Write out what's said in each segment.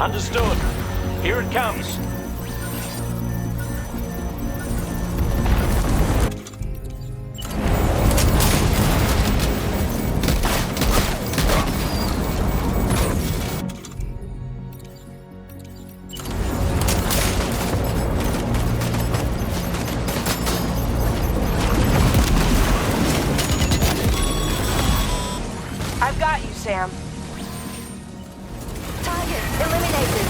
Understood. Here it comes. I've got you, Sam. Target eliminated.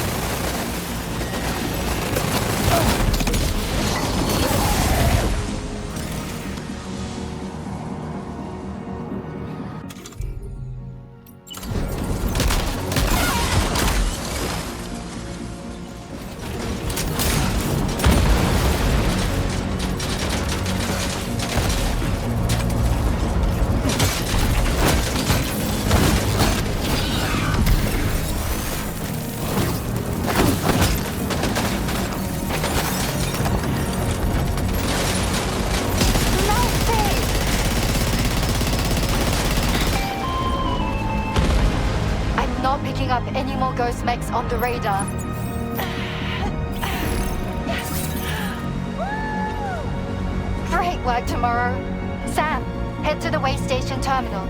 Not picking up any more ghost mechs on the radar. Great work tomorrow. Sam, head to the waystation terminal.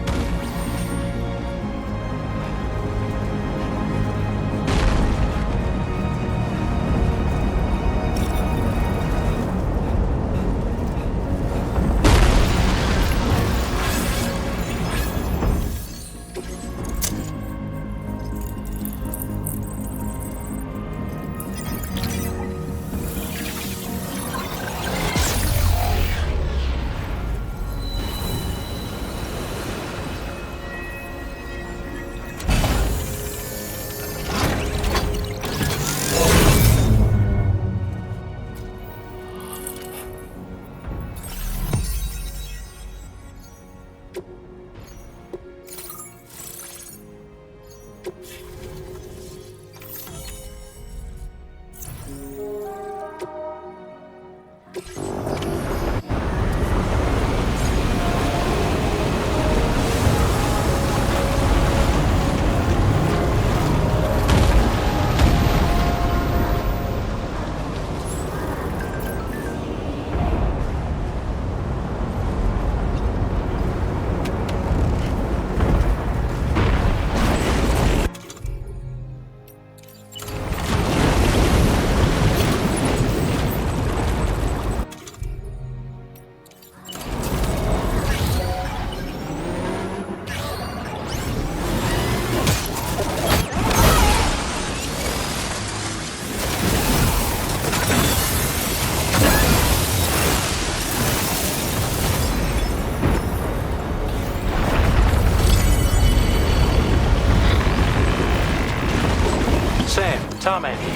Tarman here.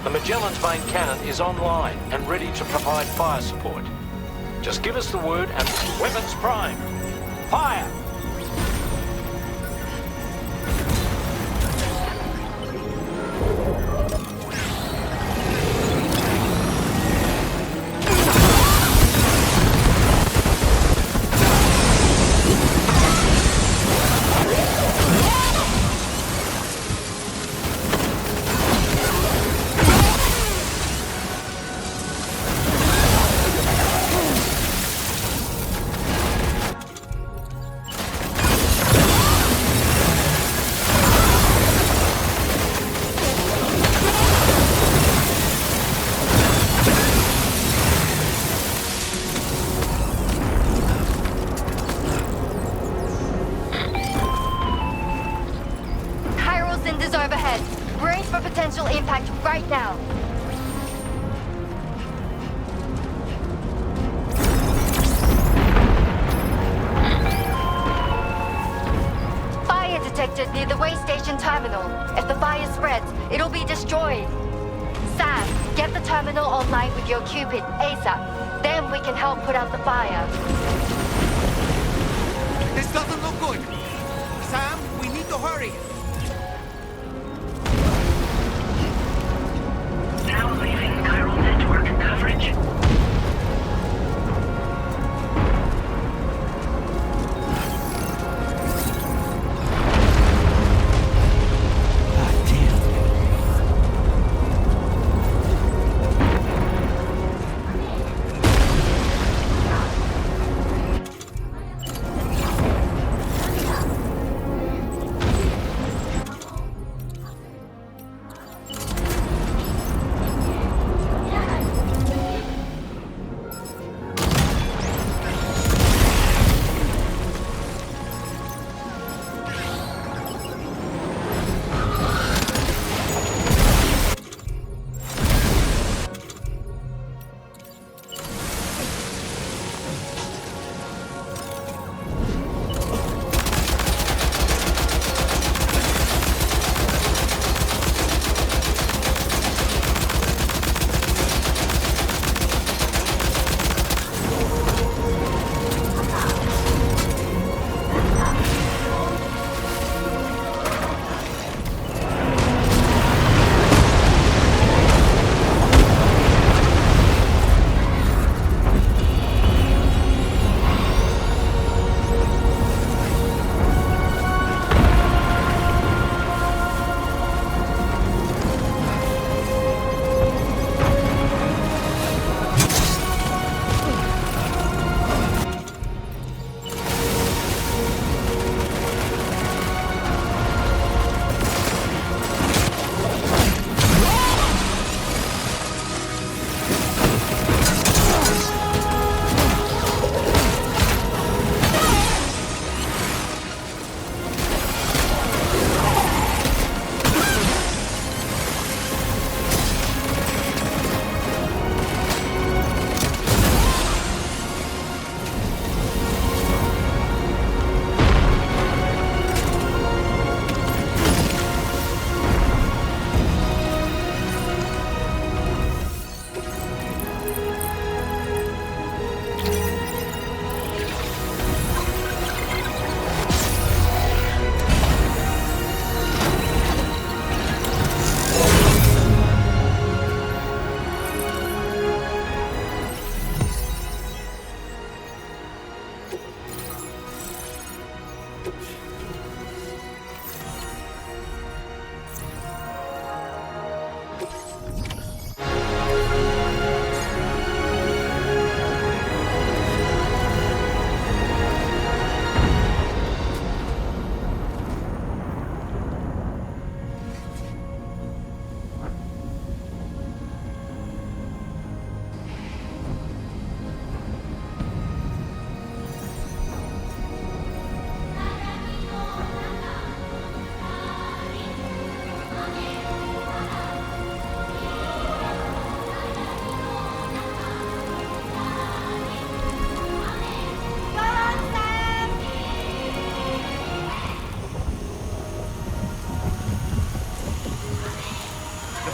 The Magellan's main cannon is online and ready to provide fire support. Just give us the word and weapons prime. Fire! Overhead. Brace for potential impact right now. Fire detected near the waystation terminal. If the fire spreads, it'll be destroyed. Sam, get the terminal online with your Cupid ASAP. Then we can help put out the fire. This doesn't look good. Sam, we need to hurry. Now leaving chiral network coverage.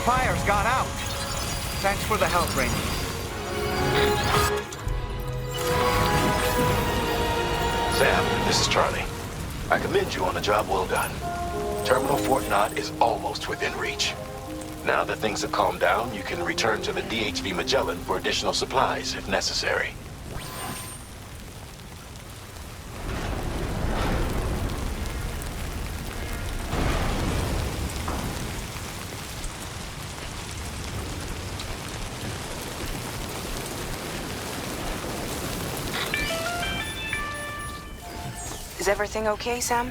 fire's got out. Thanks for the help, Ranger. Sam, this is Charlie. I commend you on a job well done. Terminal Fort Knott is almost within reach. Now that things have calmed down, you can return to the DHV Magellan for additional supplies if necessary. Is everything okay, Sam?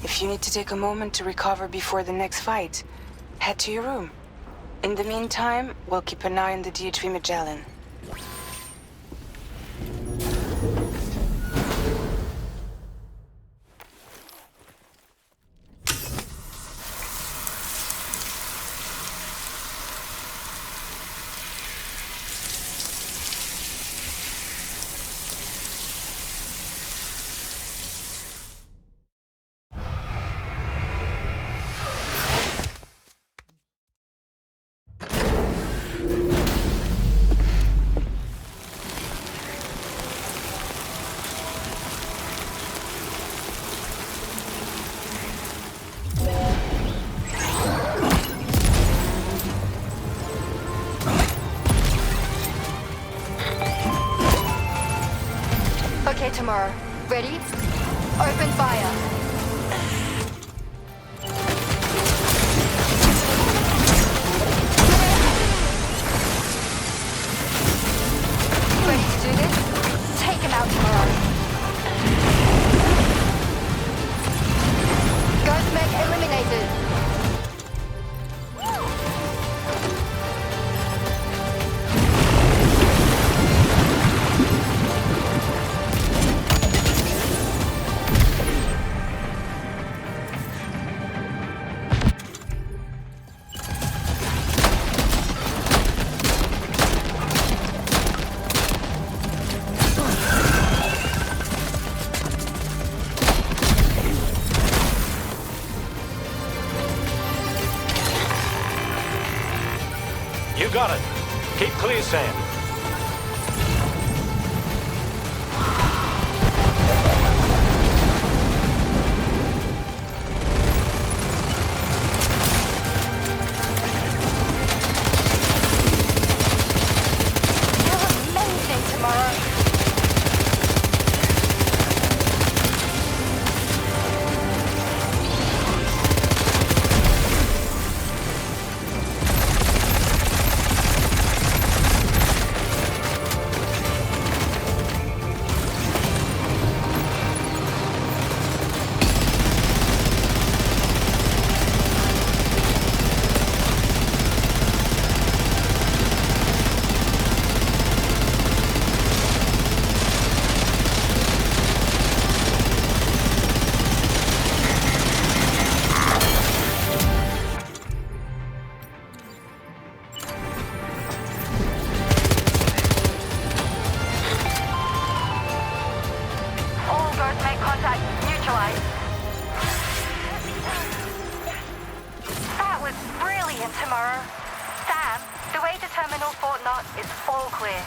If you need to take a moment to recover before the next fight, head to your room. In the meantime, we'll keep an eye on the DHV Magellan. Okay, Tamara. Ready? Open fire. Ready to do this? Take him out, Tamara. Ghost Mech eliminated. You got it. Keep clear, Sam. You're amazing, Tamara. Tomorrow. Sam, the way to Terminal Fort Knott is all clear.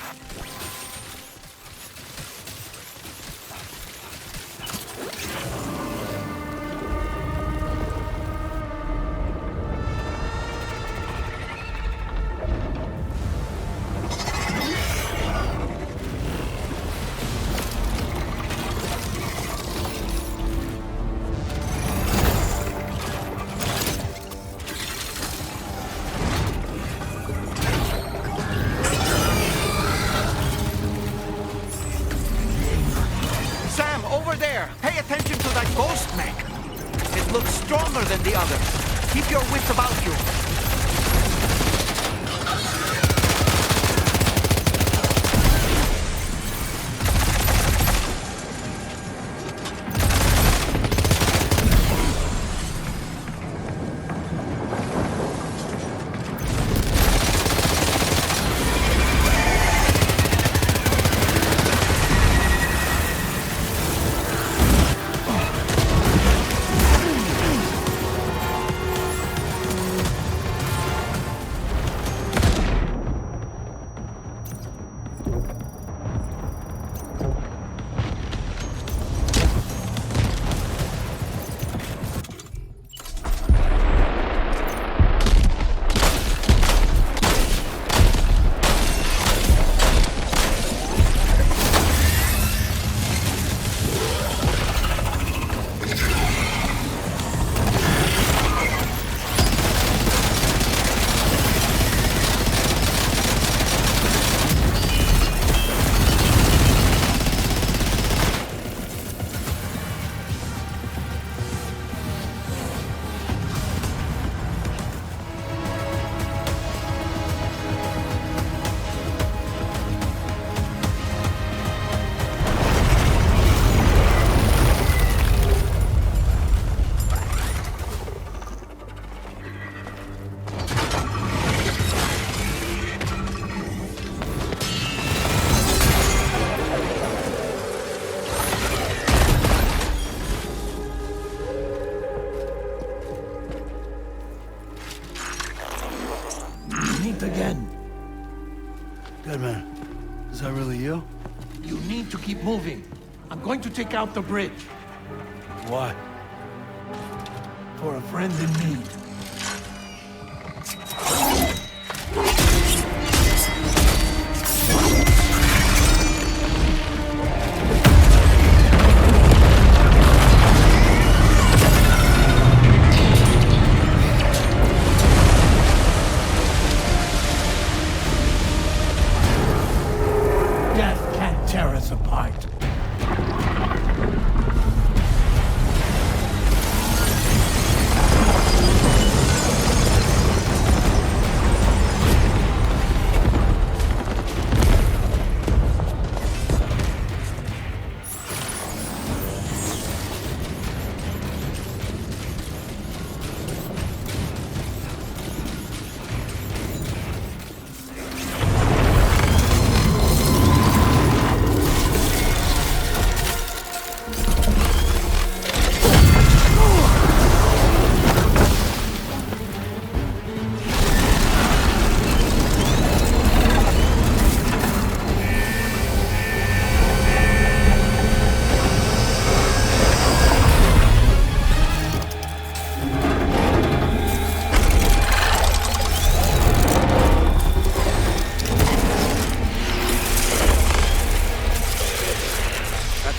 Pay attention to that ghost mech. It looks stronger than the others. Keep your wits about you. meet again. Deadman, is that really you? You need to keep moving. I'm going to take out the bridge. Why? For a friend in need. Death can't tear us apart.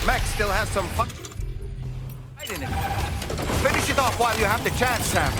Mech still has some fun in it. Finish it off while you have the chance, Sam.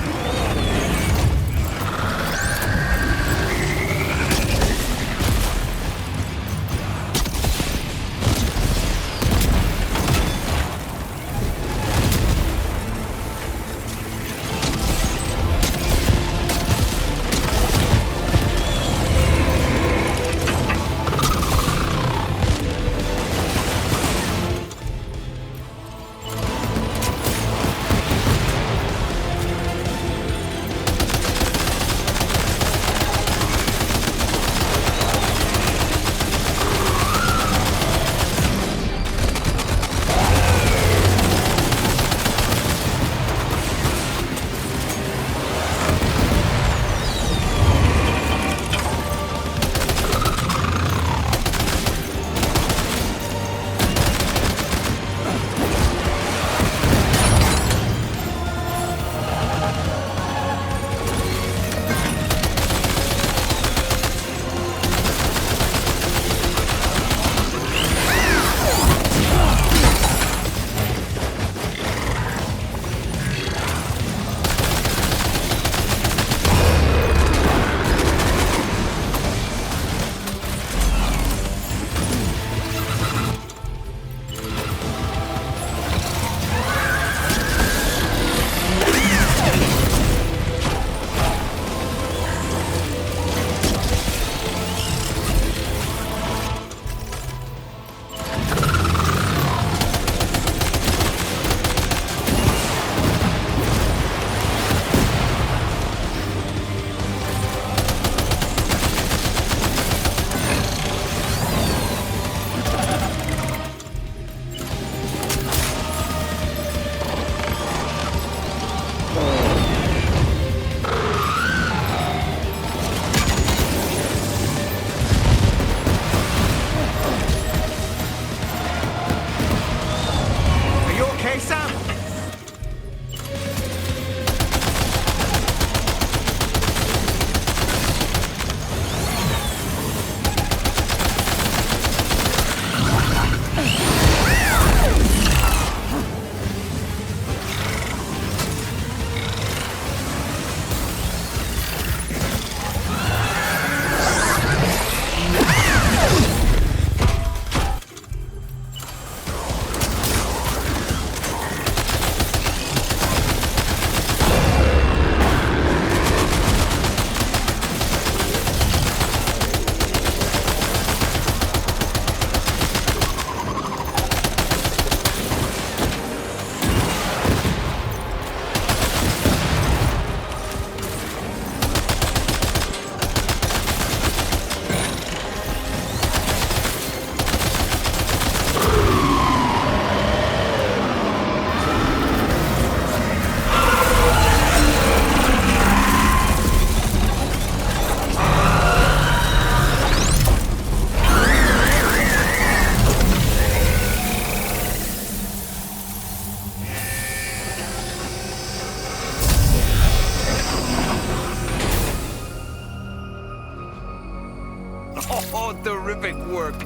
Oh, terrific work.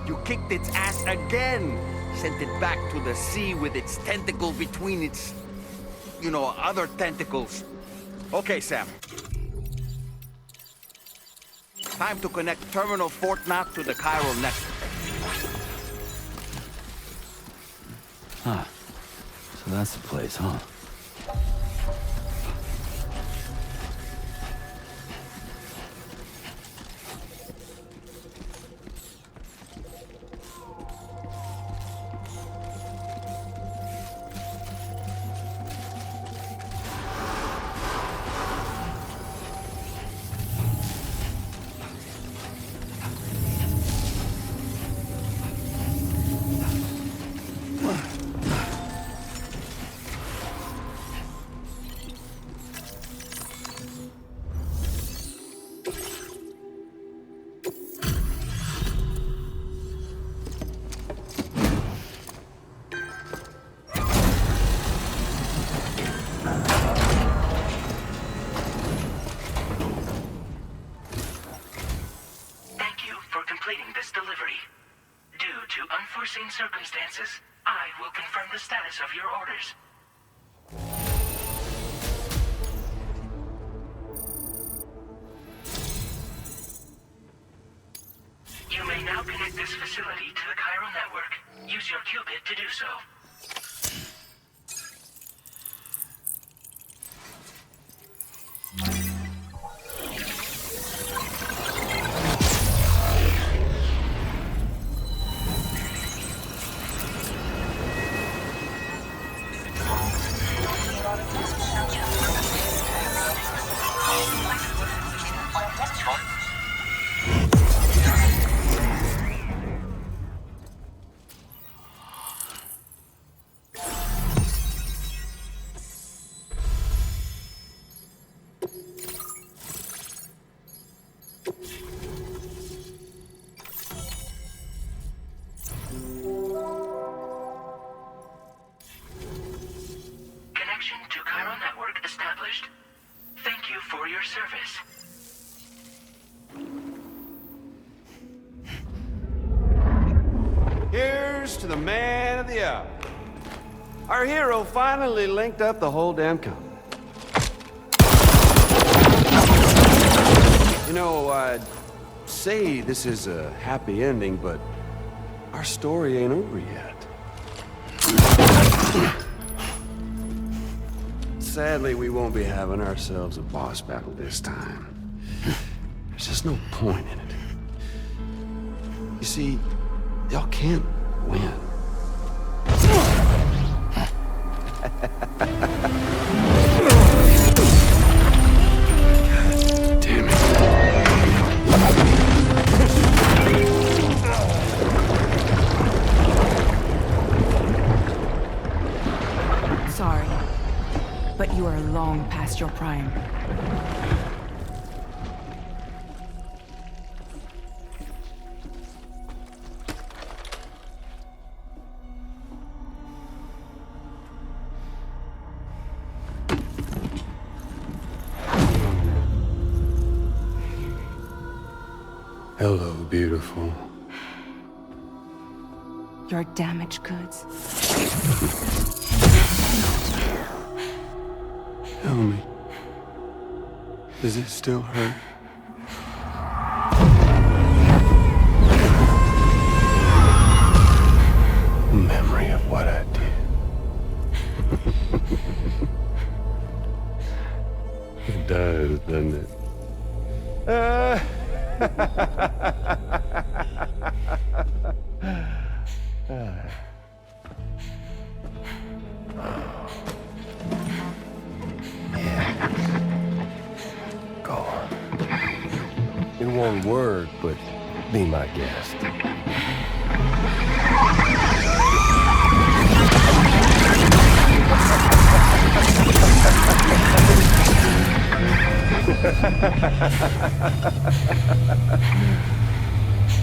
You kicked its ass again. Sent it back to the sea with its tentacle between its, other tentacles. Okay, Sam. Time to connect Terminal Fort Knox to the chiral network. Huh. So that's the place, huh? Unforeseen circumstances, I will confirm the status of your orders. You may now connect this facility to the chiral network. Use your qubit to do so. Thank you for your service. Here's to the man of the hour. Our hero finally linked up the whole damn company. I'd say this is a happy ending, but our story ain't over yet. Sadly, we won't be having ourselves a boss battle this time. There's just no point in it. You see, y'all can't win. Damn it. Sorry, but you are long past your prime. Hello, beautiful. Your damaged goods. Tell me, does it still hurt? Memory of what I did. It does, doesn't it? Go on. In one word, but be my guest.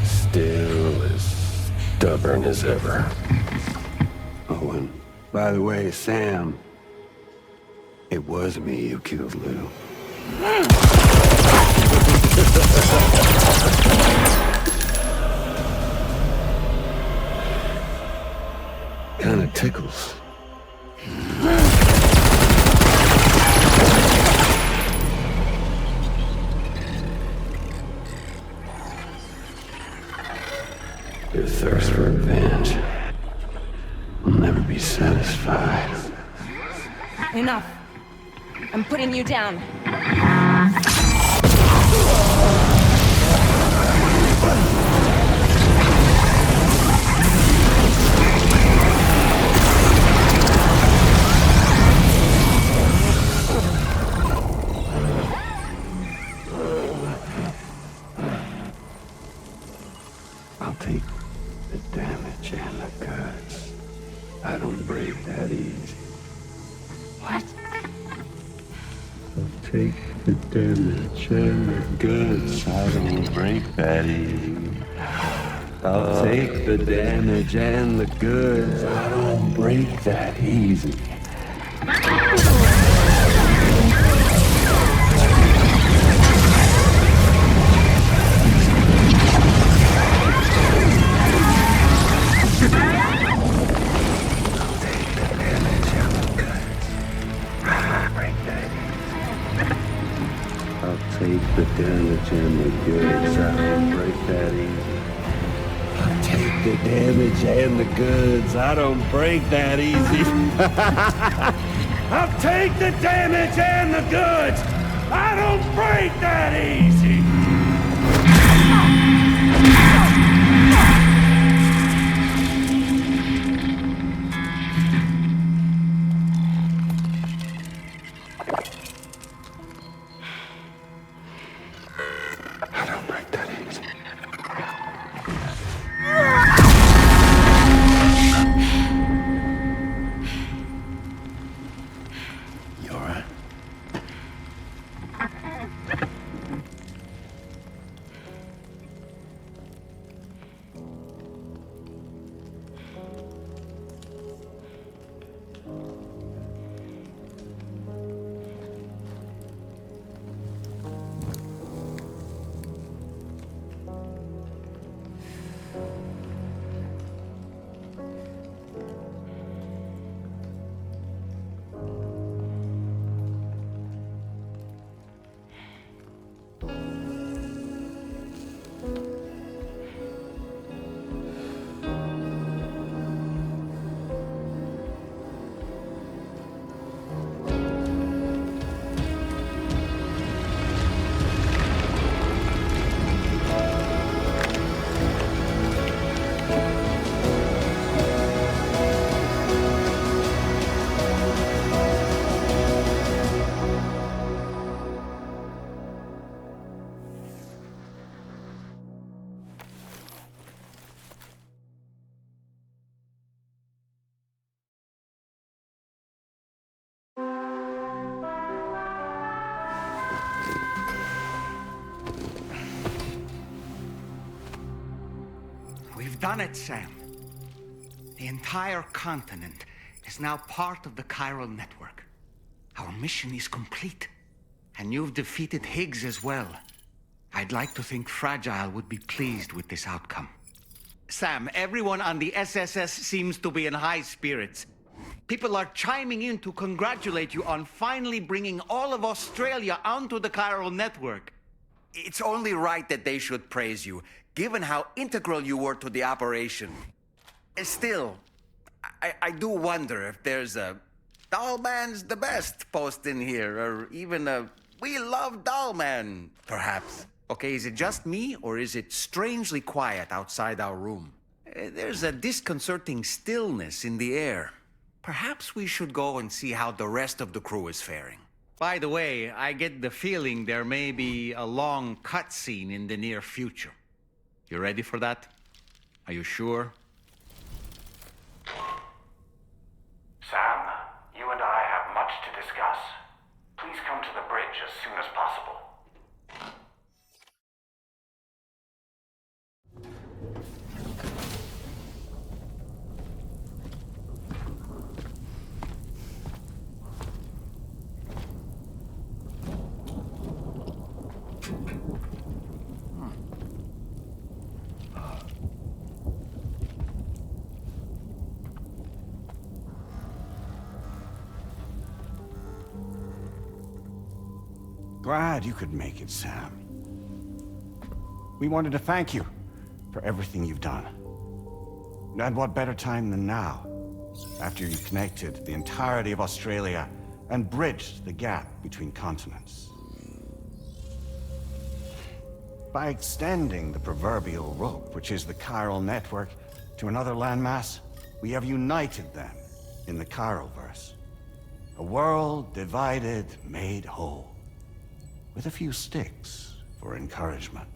Still as stubborn as ever. Oh, and by the way, Sam, it was me who killed Lou. Your thirst for revenge will never be satisfied. Enough. I'm putting you down. I'll take the damage and the goods. I don't break that easy. What? I'll take the damage and the goods. I don't break that easy. I'll take the damage and the goods. I don't break that easy. Take the damage and the goods. I don't break that easy. I'll take the damage and the goods. I don't break that easy. I'll take the damage and the goods. I don't break that easy. We've done it, Sam. The entire continent is now part of the chiral network. Our mission is complete. And you've defeated Higgs as well. I'd like to think Fragile would be pleased with this outcome. Sam, everyone on the SSS seems to be in high spirits. People are chiming in to congratulate you on finally bringing all of Australia onto the chiral network. It's only right that they should praise you, given how integral you were to the operation. Still, I do wonder if there's a Dollman's the best post in here, or even a We Love Dollman, perhaps. Okay, is it just me, or is it strangely quiet outside our room? There's a disconcerting stillness in the air. Perhaps we should go and see how the rest of the crew is faring. By the way, I get the feeling there may be a long cutscene in the near future. You ready for that? Are you sure? Sam, you and I have much to discuss. Please come to the bridge as soon as possible. Glad you could make it, Sam. We wanted to thank you for everything you've done. And what better time than now, after you connected the entirety of Australia and bridged the gap between continents. By extending the proverbial rope, which is the chiral network, to another landmass, we have united them in the Chiroverse. A world divided, made whole, with a few sticks for encouragement.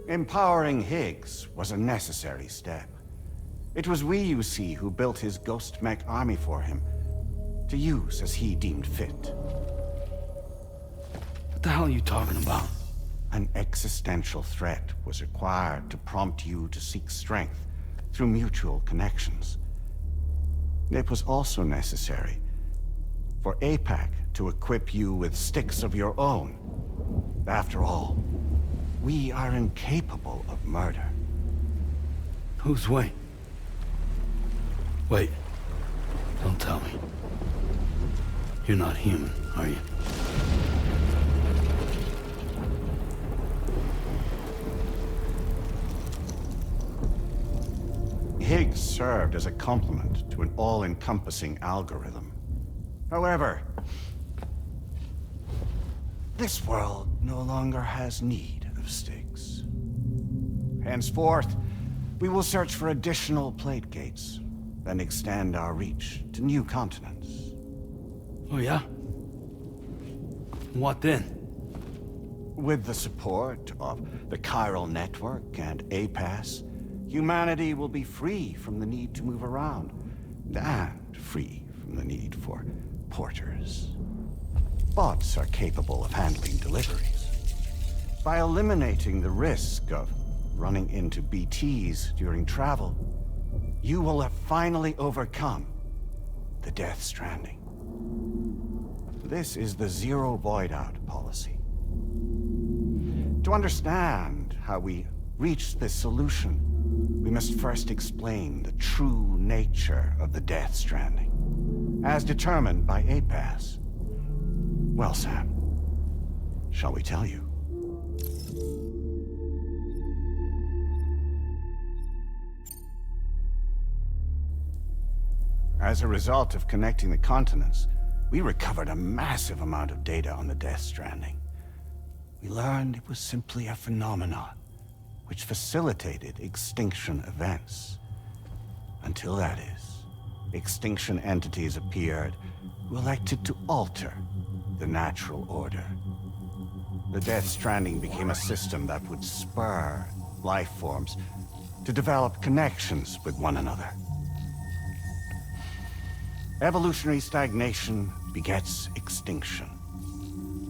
Empowering Higgs was a necessary step. It was we, you see, who built his ghost mech army for him, to use as he deemed fit. What the hell are you talking about? An existential threat was required to prompt you to seek strength through mutual connections. It was also necessary for APAC to equip you with sticks of your own. After all, we are incapable of murder. Who's we? Wait. Don't tell me. You're not human, are you? Higgs served as a complement to an all-encompassing algorithm. However, this world no longer has need of sticks. Henceforth, we will search for additional plate gates, and extend our reach to new continents. Oh yeah? What then? With the support of the chiral network and APAS, humanity will be free from the need to move around, and free from the need for porters. Bots are capable of handling deliveries. By eliminating the risk of running into BTs during travel, you will have finally overcome the Death Stranding. This is the Zero Void Out policy. To understand how we reached this solution, we must first explain the true nature of the Death Stranding, as determined by APAS. Well, Sam, shall we tell you? As a result of connecting the continents, we recovered a massive amount of data on the Death Stranding. We learned it was simply a phenomenon which facilitated extinction events. Until that is, extinction entities appeared who elected to alter the natural order. The Death Stranding became a system that would spur life forms to develop connections with one another. Evolutionary stagnation begets extinction.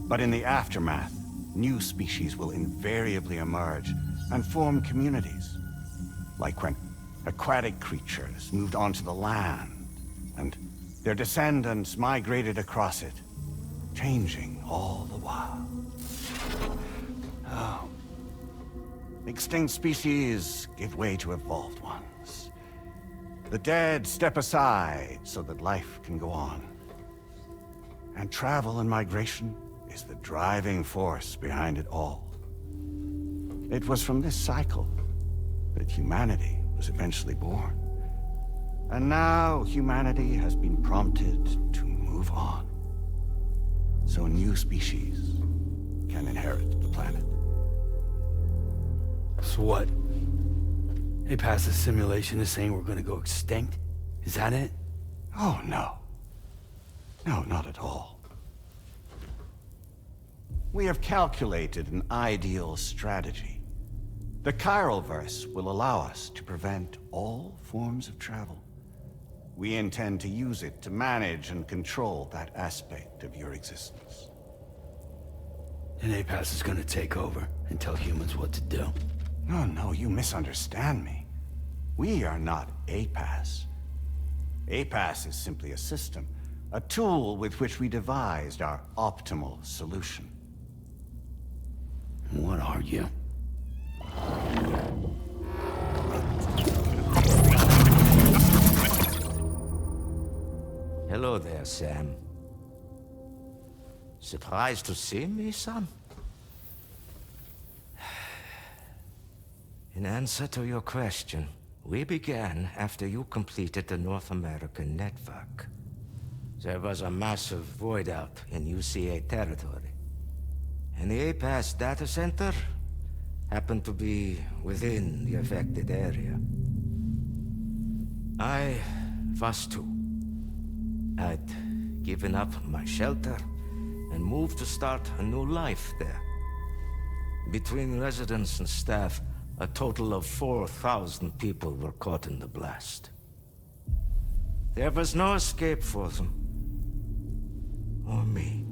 But in the aftermath, new species will invariably emerge and form communities. Like when aquatic creatures moved onto the land, and their descendants migrated across it, changing all the while. Oh. Extinct species give way to evolved ones. The dead step aside so that life can go on. And travel and migration is the driving force behind it all. It was from this cycle that humanity was eventually born. And now humanity has been prompted to move on, so new species can inherit the planet. So what? APAS' simulation is saying we're gonna go extinct? Is that it? Oh, no. No, not at all. We have calculated an ideal strategy. The Chiroverse will allow us to prevent all forms of travel. We intend to use it to manage and control that aspect of your existence. And APAS is gonna take over and tell humans what to do. No, you misunderstand me. We are not APAS. APAS is simply a system, a tool with which we devised our optimal solution. What are you? Hello there, Sam. Surprised to see me, son? In answer to your question, We began after you completed the North American network. There was a massive void out in UCA territory. And the A-Pass data center happened to be within the affected area. I was too. I'd given up my shelter and moved to start a new life there. Between residents and staff, a total of 4,000 people were caught in the blast. There was no escape for them. Or me.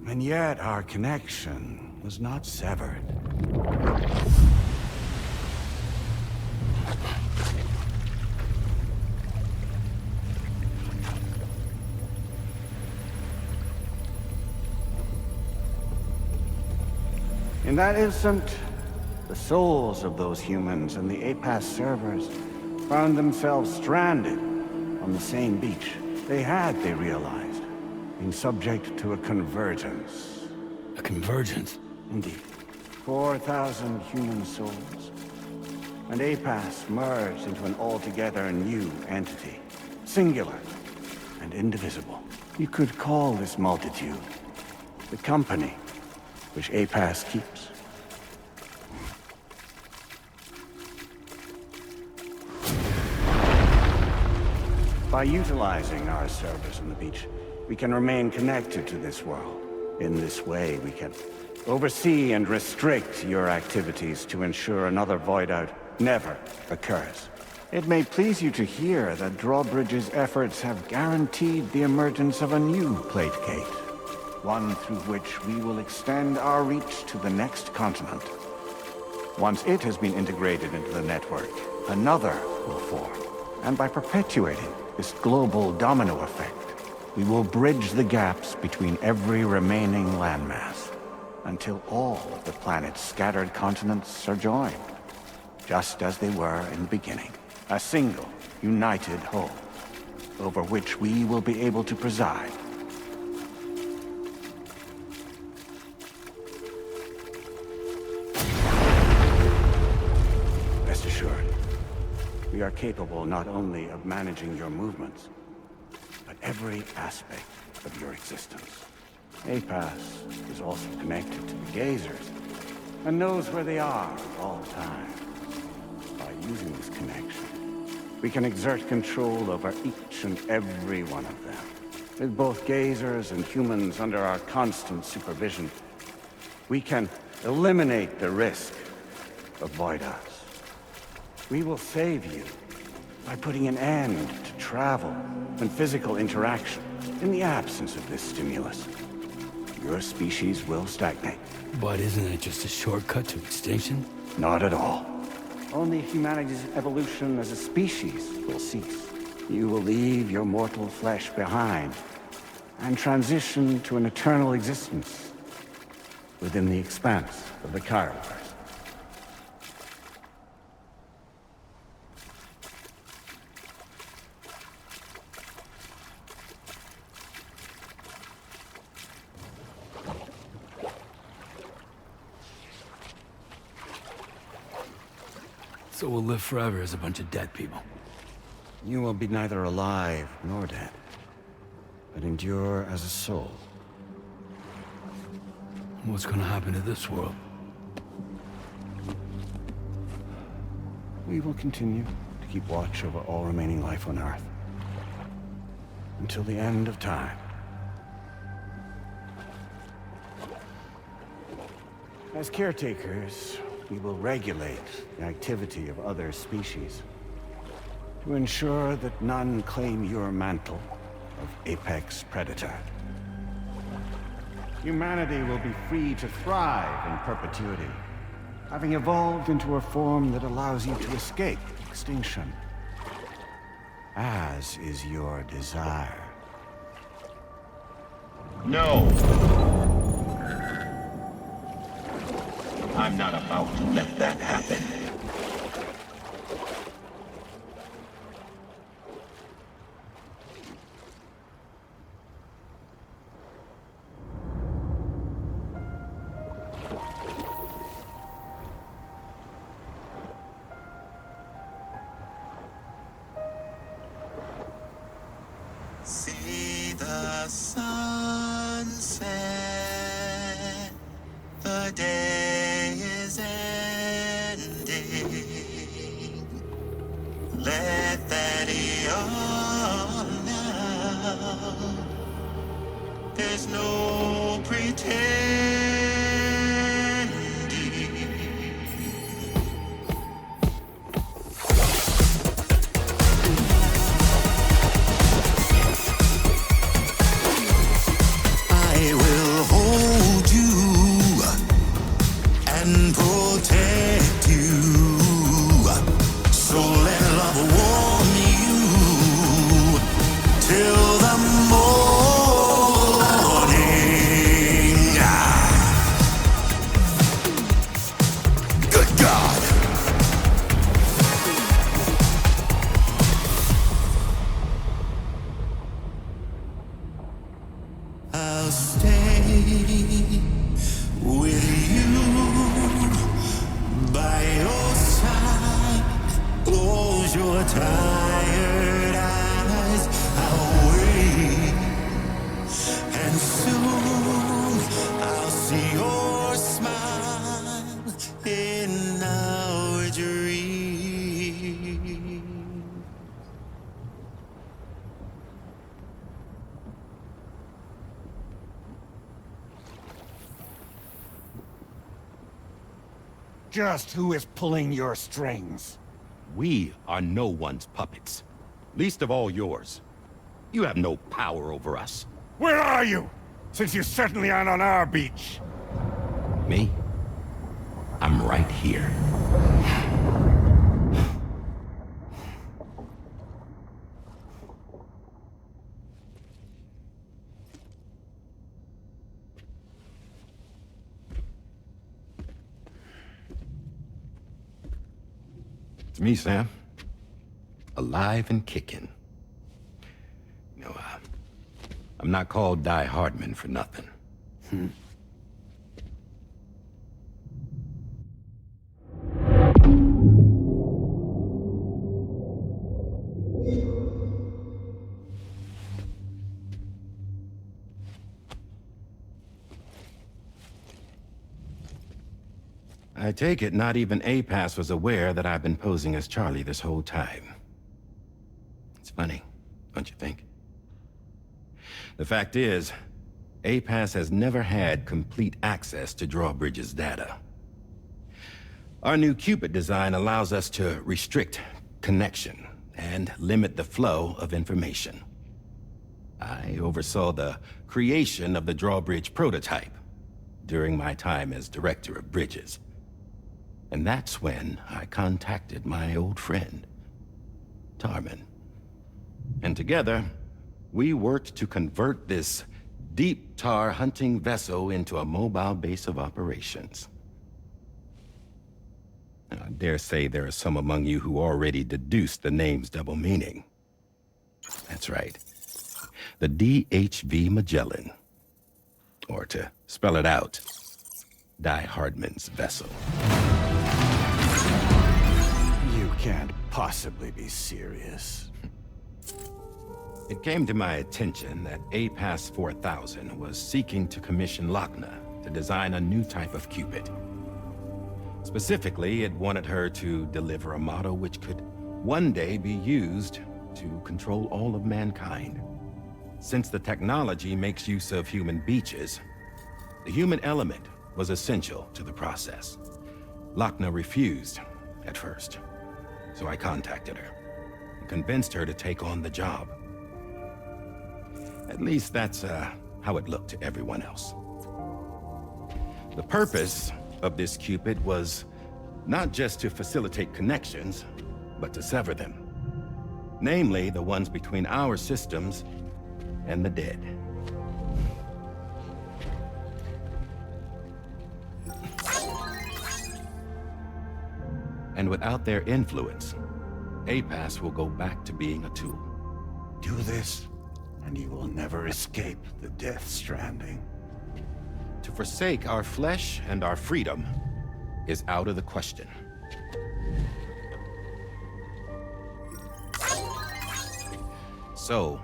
And yet our connection was not severed. In that instant, the souls of those humans and the A-Pass servers found themselves stranded on the same beach. They realized, been subject to a convergence. A convergence? Indeed. 4,000 human souls. And A-Pass merged into an altogether new entity. Singular and indivisible. You could call this multitude the company which A-Pass keeps. By utilizing our servers on the beach, we can remain connected to this world. In this way, we can oversee and restrict your activities to ensure another void out never occurs. It may please you to hear that Drawbridge's efforts have guaranteed the emergence of a new plate gate. One through which we will extend our reach to the next continent. Once it has been integrated into the network, another will form. And by perpetuating this global domino effect, we will bridge the gaps between every remaining landmass, until all of the planet's scattered continents are joined, just as they were in the beginning. A single, united whole, over which we will be able to preside. Rest assured, we are capable not only of managing your movements, but every aspect of your existence. A-Pass is also connected to the Gazers, and knows where they are at all times. By using this connection, we can exert control over each and every one of them. With both Gazers and humans under our constant supervision, we can eliminate the risk of void outs. We will save you by putting an end to travel and physical interaction. In the absence of this stimulus, your species will stagnate. But isn't it just a shortcut to extinction? Not at all. Only humanity's evolution as a species will cease. You will leave your mortal flesh behind and transition to an eternal existence within the expanse of the Chiroverse. So we'll live forever as a bunch of dead people. You will be neither alive nor dead, but endure as a soul. What's gonna happen to this world? We will continue to keep watch over all remaining life on Earth. Until the end of time. As caretakers, we will regulate the activity of other species to ensure that none claim your mantle of apex predator. Humanity will be free to thrive in perpetuity, having evolved into a form that allows you to escape extinction, as is your desire. No! I'm not about to let that happen. the sunset. The day is ending. Let that yawn out. There's no pretending. I will hold you and protect you. So let love warm you till the morning. Good God. I'll stay with you by your side. Close your tired eyes. I'll wait, and soon I'll see your smile in our dream. Just who is pulling your strings? We are no one's puppets. Least of all yours. You have no power over us. Where are you? Since you certainly aren't on our beach. Me? I'm right here. It's me, Sam. Alive and kicking. You know, I'm not called Die Hardman for nothing. I take it not even APAS was aware that I've been posing as Charlie this whole time. It's funny, don't you think? The fact is, APAS has never had complete access to Drawbridge's data. Our new Cupid design allows us to restrict connection and limit the flow of information. I oversaw the creation of the Drawbridge prototype during my time as Director of Bridges. And that's when I contacted my old friend, Tarman. And together, we worked to convert this deep tar hunting vessel into a mobile base of operations. Now, I dare say there are some among you who already deduced the name's double meaning. That's right. The DHV Magellan. Or to spell it out, Die Hardman's vessel. You can't possibly be serious. It came to my attention that APAS 4000 was seeking to commission Lochna to design a new type of Cupid. Specifically, it wanted her to deliver a model which could one day be used to control all of mankind. Since the technology makes use of human beaches, the human element was essential to the process. Lochna refused at first, so I contacted her and convinced her to take on the job. At least that's how it looked to everyone else. The purpose of this Cupid was not just to facilitate connections, but to sever them. Namely, the ones between our systems and the dead. And without their influence, APAS will go back to being a tool. Do this, and you will never escape the death stranding. To forsake our flesh and our freedom is out of the question. So,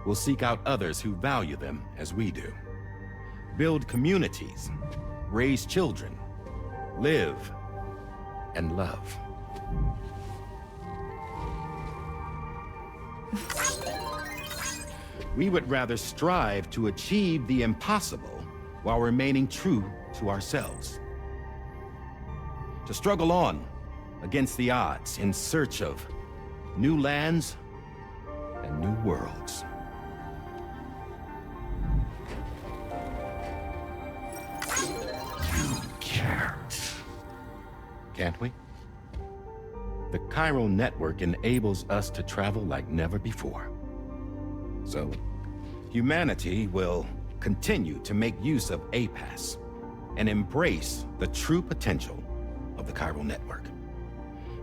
will seek out others who value them as we do. Build communities, raise children, live, and love. We would rather strive to achieve the impossible while remaining true to ourselves. To struggle on against the odds in search of new lands and new worlds. You can't. Can't we? The chiral network enables us to travel like never before. So, humanity will continue to make use of APAS and embrace the true potential of the chiral network.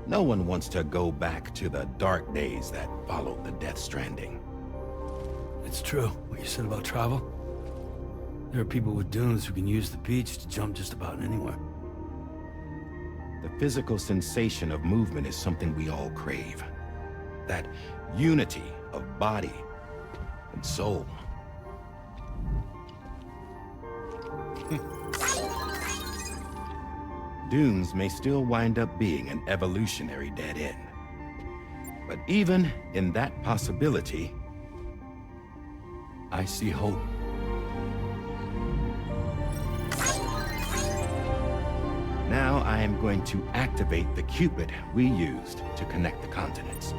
No one wants to go back to the dark days that followed the death stranding. It's true, what you said about travel. There are people with dunes who can use the beach to jump just about anywhere. The physical sensation of movement is something we all crave. That unity of body and soul. Dunes may still wind up being an evolutionary dead end. But even in that possibility, I see hope. Now I am going to activate the Cupid we used to connect the continents.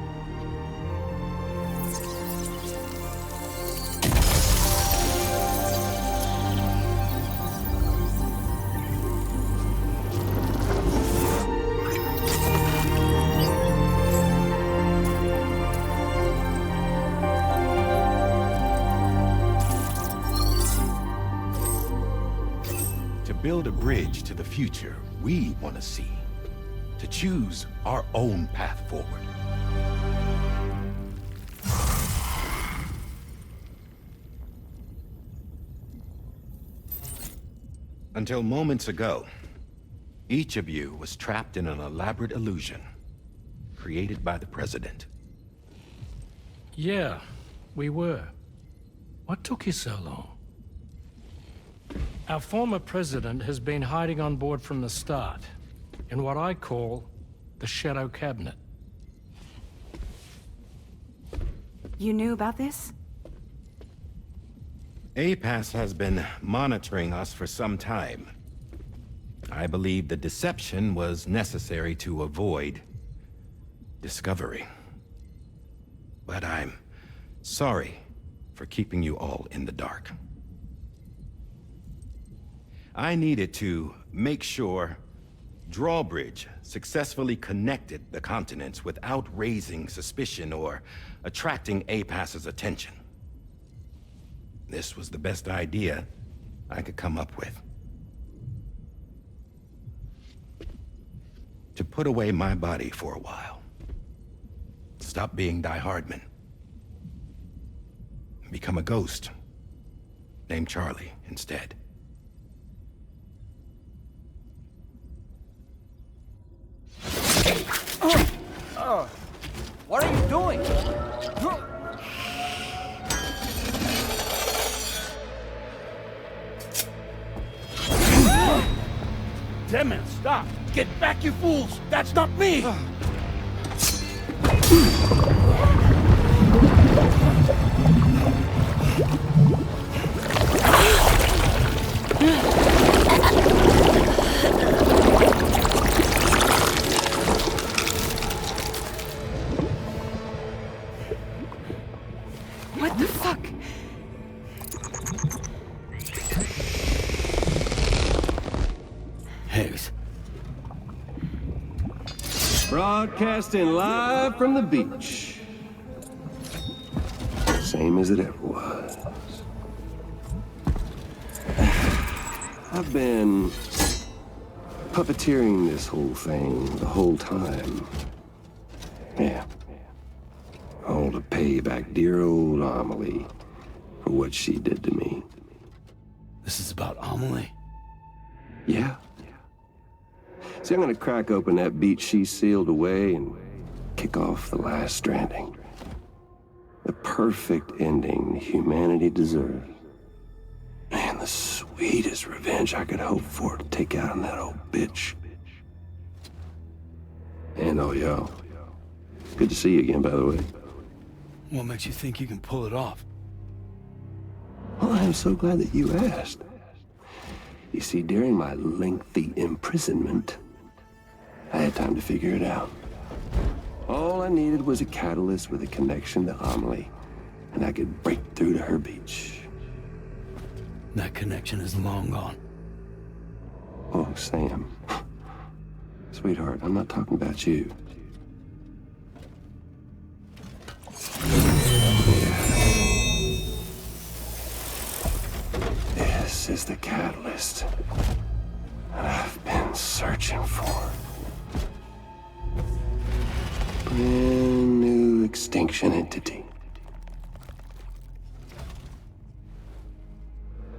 Build a bridge to the future we want to see, to choose our own path forward. Until moments ago, each of you was trapped in an elaborate illusion created by the President. Yeah, we were. What took you so long? Our former president has been hiding on board from the start, in what I call the Shadow Cabinet. You knew about this? APAS has been monitoring us for some time. I believe the deception was necessary to avoid discovery. But I'm sorry for keeping you all in the dark. I needed to make sure Drawbridge successfully connected the continents without raising suspicion or attracting APAS's attention. This was the best idea I could come up with. To put away my body for a while. Stop being Die Hardman. Become a ghost. Named Charlie instead. What are you doing? Tarman, stop! Get back, you fools! That's not me! What the fuck? Higgs. Broadcasting live from the beach. Same as it ever was. I've been puppeteering this whole thing the whole time. Yeah. All to pay back dear old Amelie for what she did to me. This is about Amelie? Yeah. See, I'm gonna crack open that beach she sealed away and kick off the last Stranding. The perfect ending humanity deserves. Man, the sweetest revenge I could hope for to take out on that old bitch. And all y'all. Good to see you again, by the way. What makes you think you can pull it off? Well, I'm so glad that you asked. You see, during my lengthy imprisonment, I had time to figure it out. All I needed was a catalyst with a connection to Amelie, and I could break through to her beach. That connection is long gone. Oh, Sam. Sweetheart, I'm not talking about you. This is the catalyst that I've been searching for. Brand new extinction entity.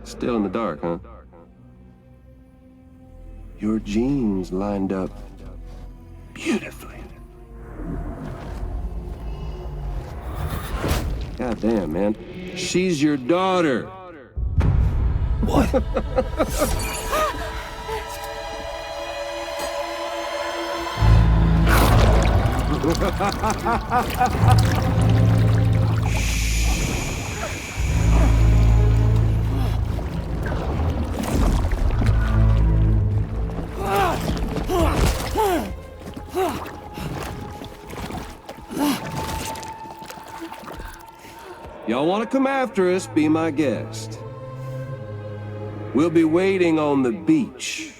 Still in the dark, huh? Your genes lined up beautifully. God damn, man. She's your daughter. What? Y'all want to come after us, be my guest. We'll be waiting on the beach.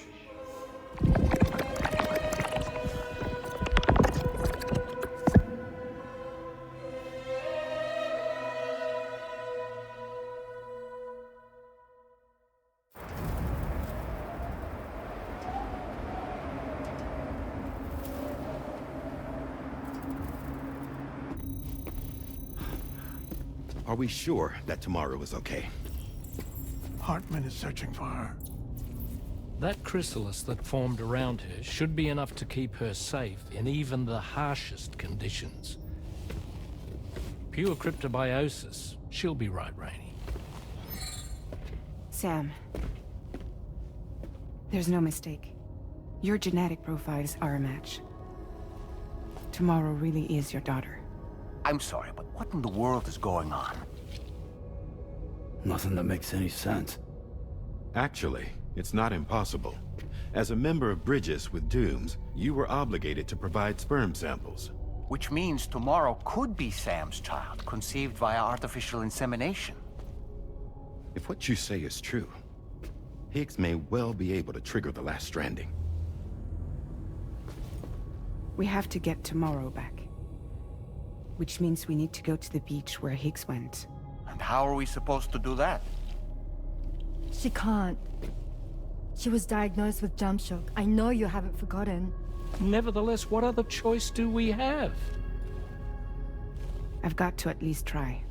Are we sure that tomorrow is okay? Hartman is searching for her. That chrysalis that formed around her should be enough to keep her safe in even the harshest conditions. Pure cryptobiosis. She'll be right, Rainey. Sam. There's no mistake. Your genetic profiles are a match. Tomorrow really is your daughter. I'm sorry, but what in the world is going on? Nothing that makes any sense. Actually, it's not impossible. As a member of Bridges with Dooms, you were obligated to provide sperm samples. Which means tomorrow could be Sam's child, conceived via artificial insemination. If what you say is true, Higgs may well be able to trigger the last stranding. We have to get tomorrow back. Which means we need to go to the beach where Higgs went. And how are we supposed to do that? She can't. She was diagnosed with jump shock. I know you haven't forgotten. Nevertheless, what other choice do we have? I've got to at least try.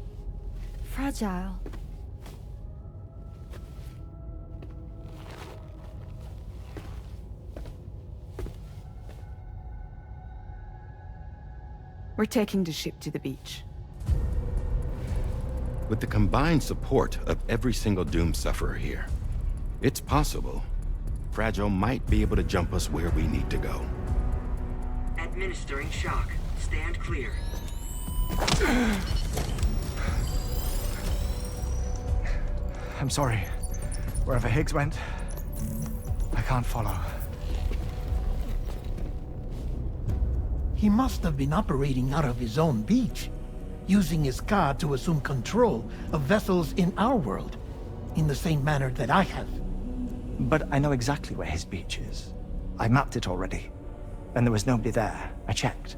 Fragile. We're taking the ship to the beach. With the combined support of every single Doom sufferer here, it's possible Fragile might be able to jump us where we need to go. Administering shock. Stand clear. I'm sorry. Wherever Higgs went, I can't follow. He must have been operating out of his own beach, using his card to assume control of vessels in our world, in the same manner that I have. But I know exactly where his beach is. I mapped it already. And there was nobody there. I checked.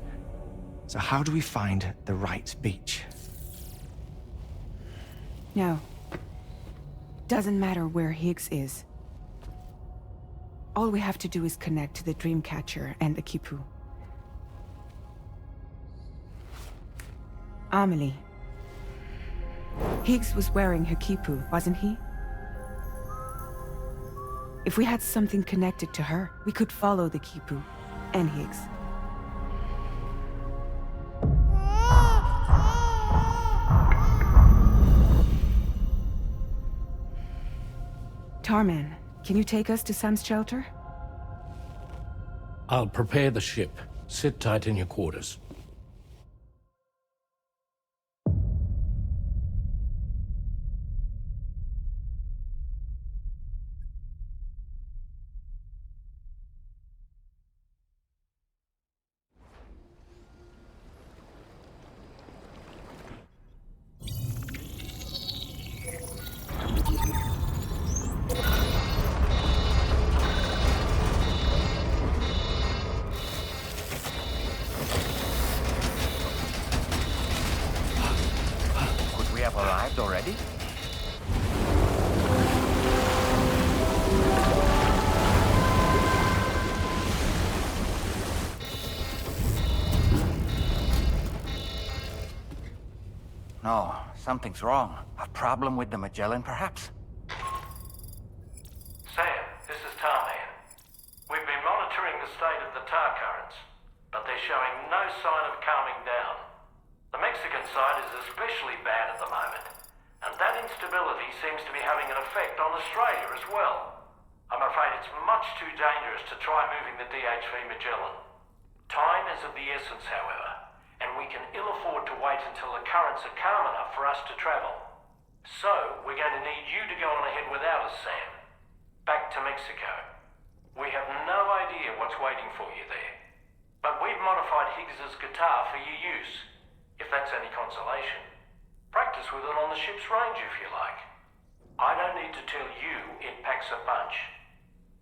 So how do we find the right beach? No. Doesn't matter where Higgs is. All we have to do is connect to the Dreamcatcher and the Kipu. Amelie. Higgs was wearing her Kipu, wasn't he? If we had something connected to her, we could follow the Kipu and Higgs. Tarman, can you take us to Sam's shelter? I'll prepare the ship. Sit tight in your quarters. Could we have arrived already? No, something's wrong. A problem with the Magellan, perhaps? Sam, this is Tarman. We've been monitoring the state of the tar currents, but they're showing no sign of calming down. The Mexican side is especially bad at the moment, and that instability seems to be having an effect on Australia as well. I'm afraid it's much too dangerous to try moving the DHV Magellan. Time is of the essence, however, and we can ill afford to wait until the currents are calm enough for us to travel. So, we're going to need you to go on ahead without us, Sam. Back to Mexico. We have no idea what's waiting for you there. But we've modified Higgs's guitar for your use, if that's any consolation. Practice with it on the ship's range if you like. I don't need to tell you it packs a punch.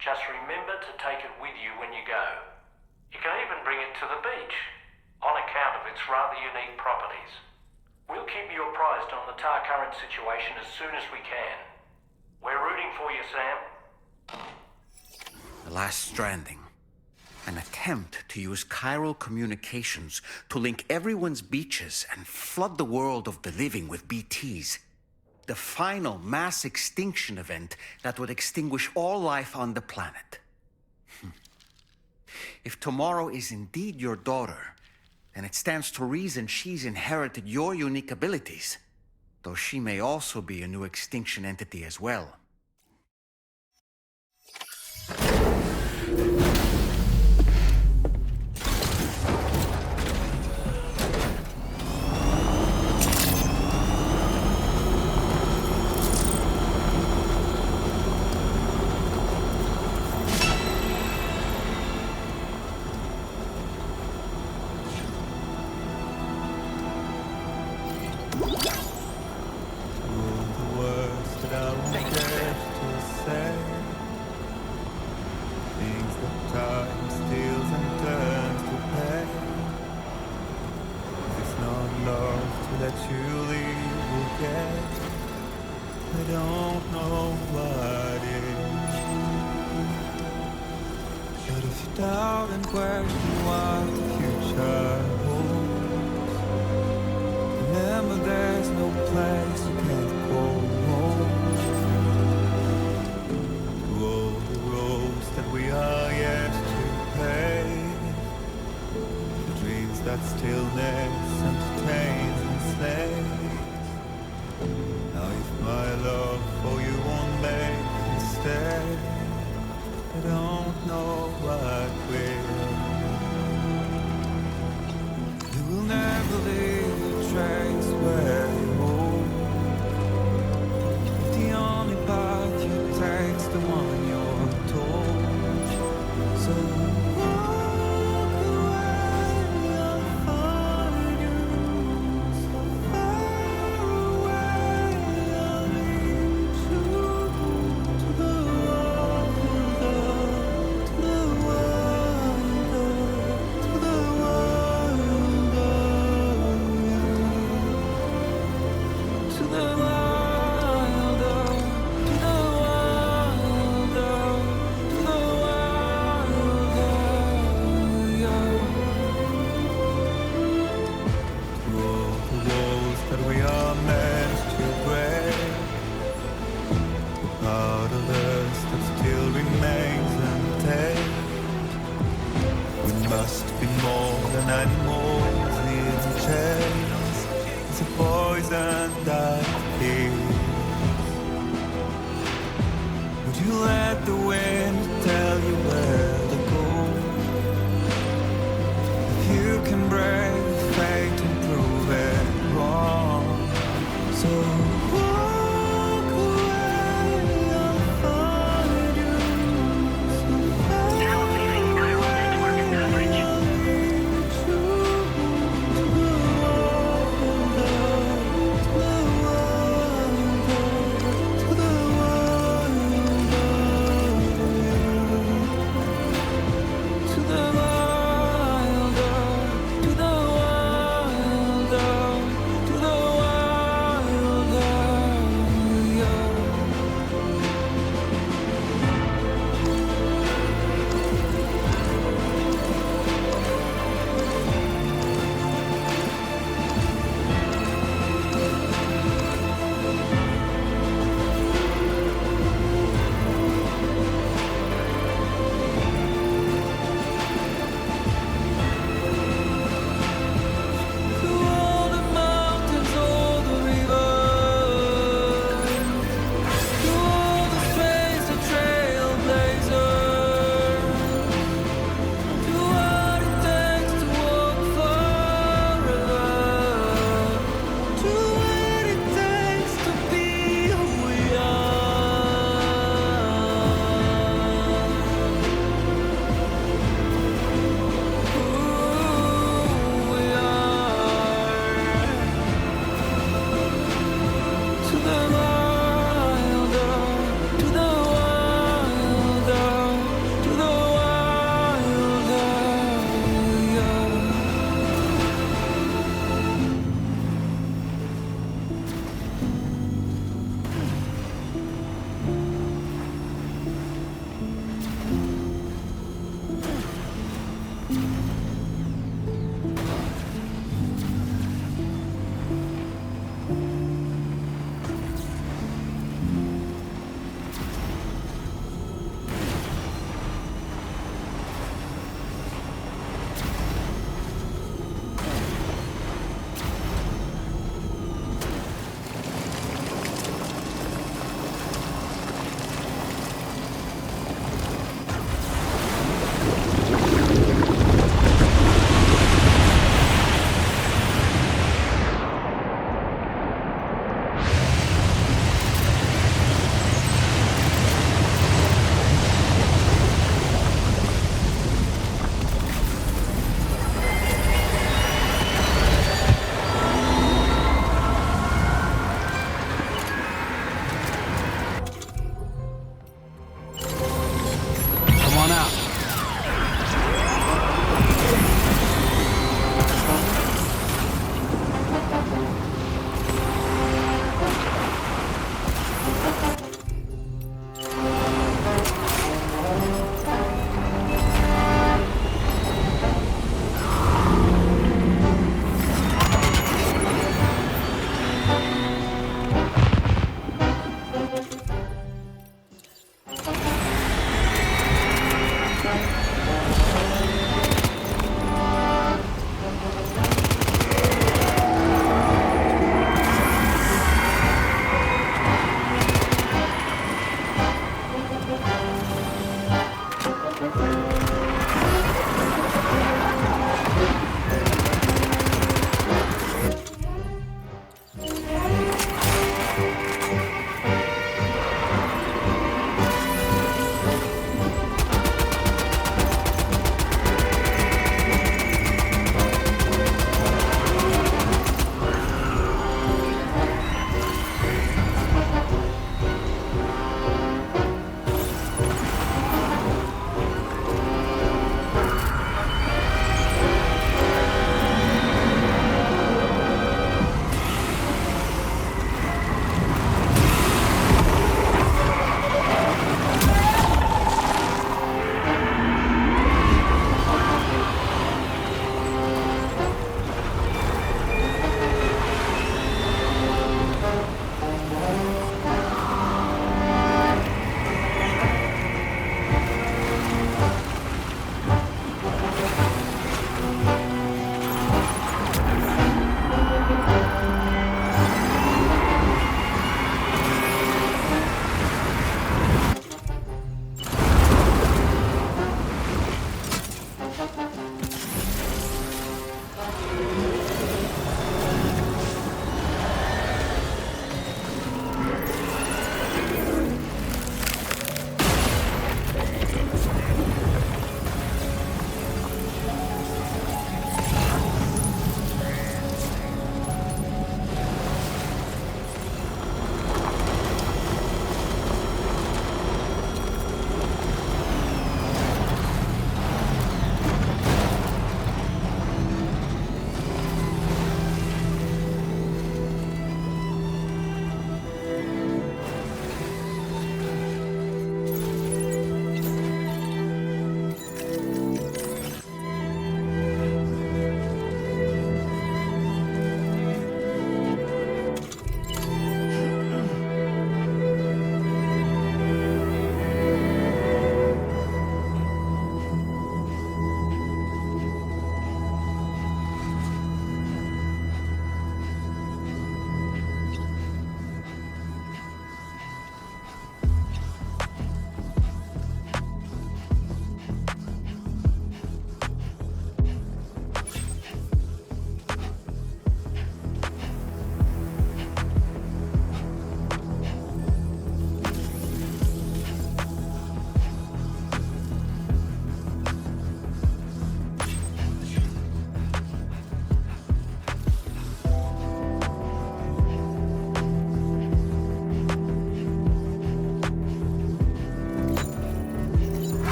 Just remember to take it with you when you go. You can even bring it to the beach, on account of its rather unique properties. We'll keep you apprised on the tar current situation as soon as we can. We're rooting for you, Sam. The last Stranding. An attempt to use chiral communications to link everyone's beaches and flood the world of the living with BTs. The final mass extinction event that would extinguish all life on the planet. If tomorrow is indeed your daughter, then it stands to reason she's inherited your unique abilities, though she may also be a new extinction entity as well.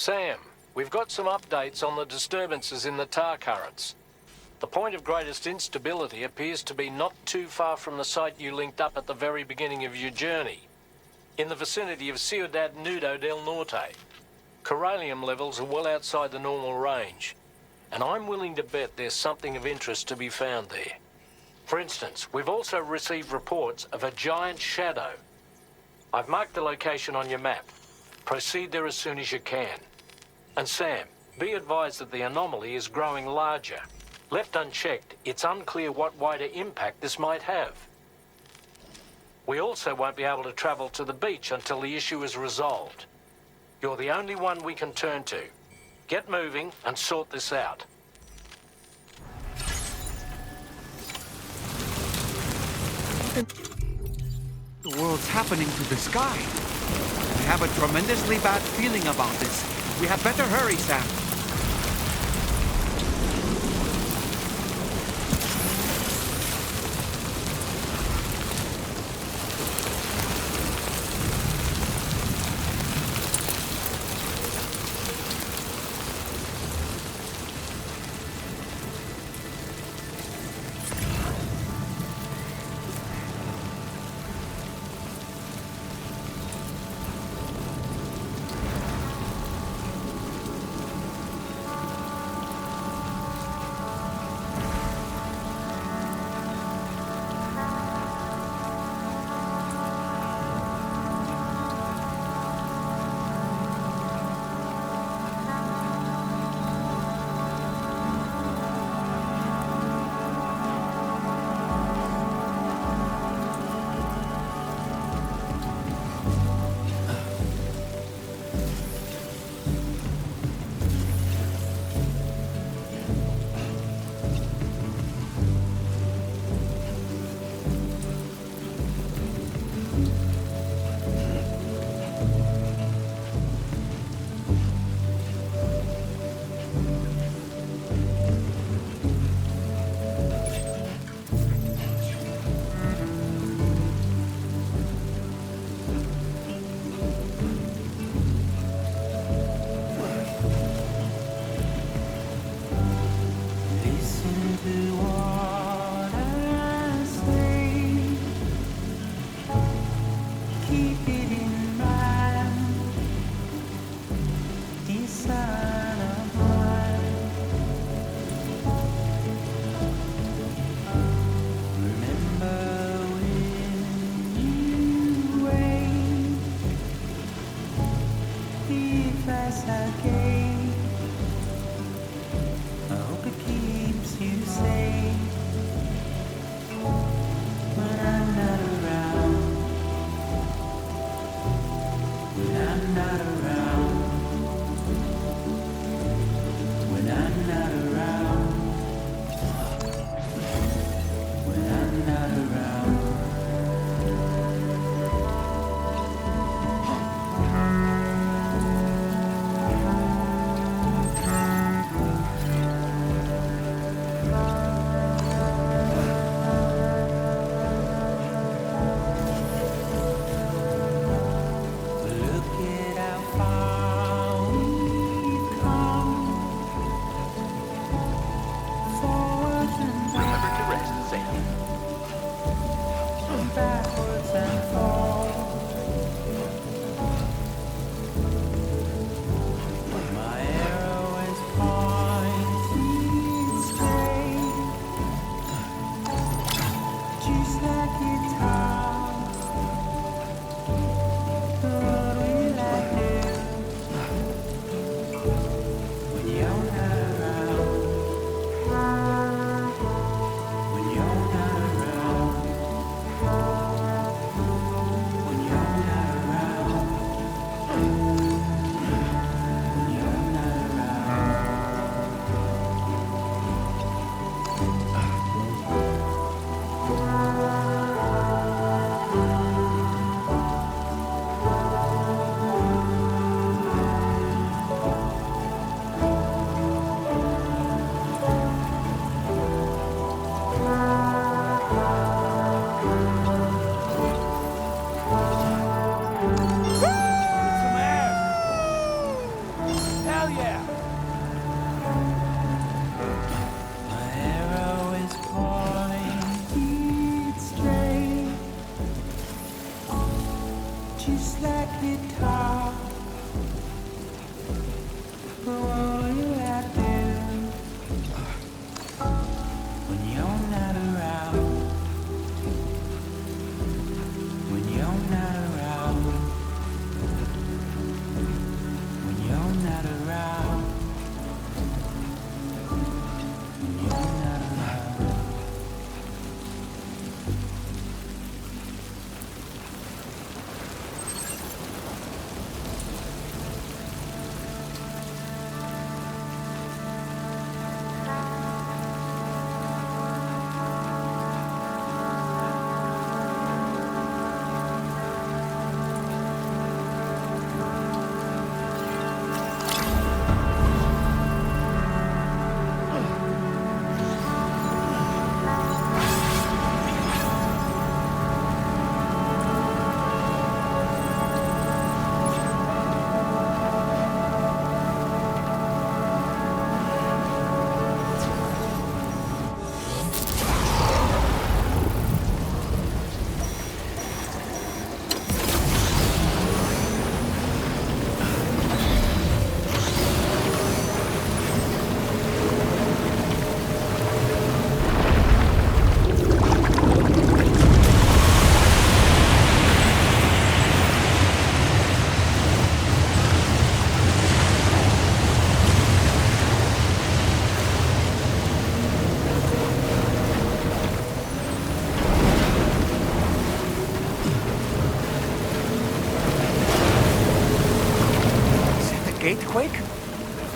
Sam, we've got some updates on the disturbances in the tar currents. The point of greatest instability appears to be not too far from the site you linked up at the very beginning of your journey, in the vicinity of Ciudad Nudo del Norte. Corallium levels are well outside the normal range, and I'm willing to bet there's something of interest to be found there. For instance, we've also received reports of a giant shadow. I've marked the location on your map. Proceed there as soon as you can. And Sam, be advised that the anomaly is growing larger. Left unchecked, it's unclear what wider impact this might have. We also won't be able to travel to the beach until the issue is resolved. You're the only one we can turn to. Get moving and sort this out. The world's happening to the sky. I have a tremendously bad feeling about this. We had better hurry, Sam.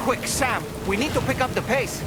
quick, Sam. We need to pick up the pace.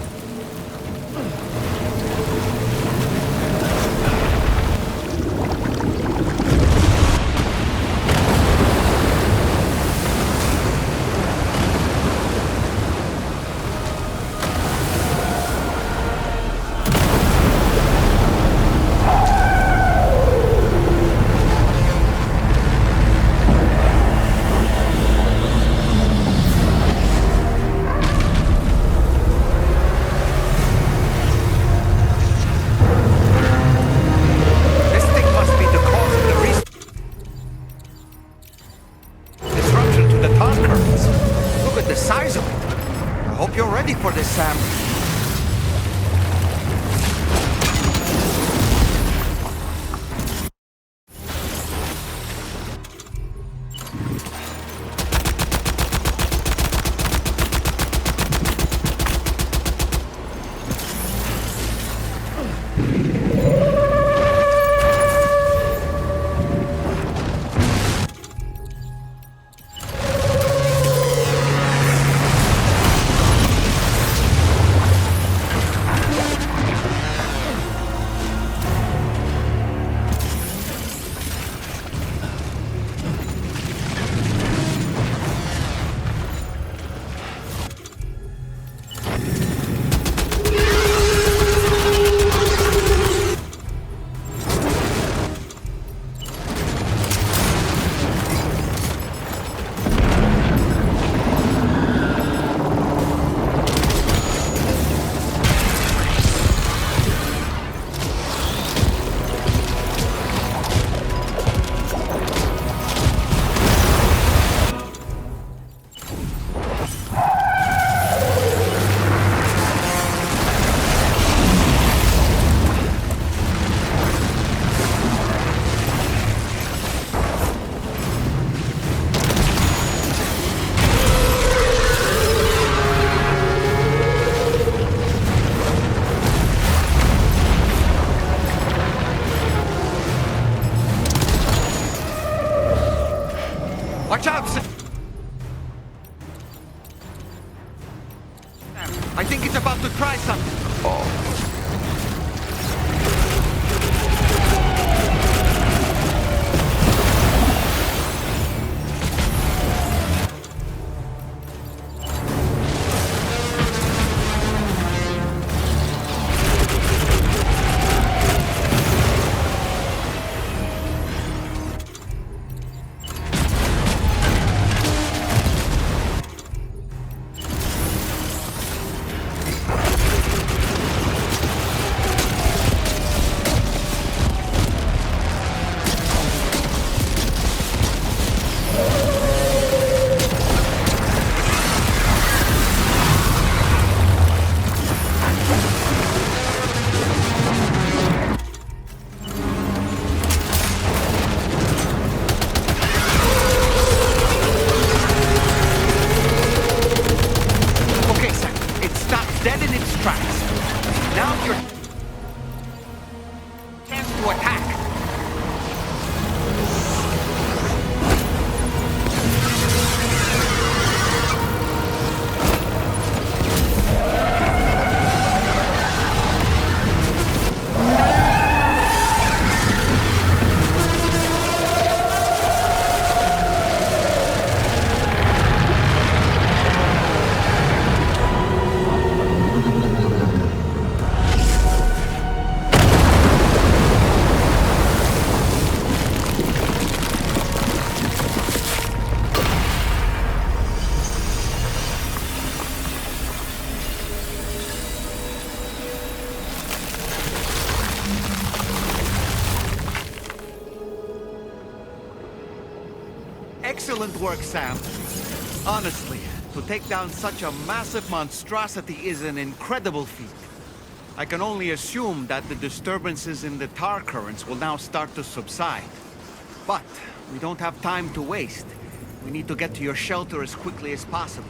For this, Sam. Watch out! I think it's about to try something. Excellent work, Sam. Honestly, to take down such a massive monstrosity is an incredible feat. I can only assume that the disturbances in the tar currents will now start to subside. But we don't have time to waste. We need to get to your shelter as quickly as possible.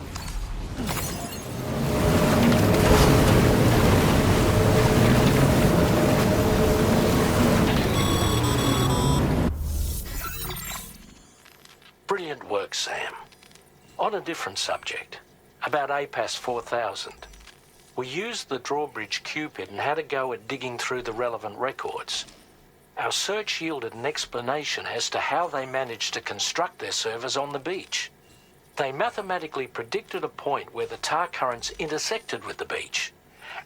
Brilliant work, Sam. On a different subject, about APAS 4000. We used the drawbridge Cupid and had a go at digging through the relevant records. Our search yielded an explanation as to how they managed to construct their servers on the beach. They mathematically predicted a point where the tar currents intersected with the beach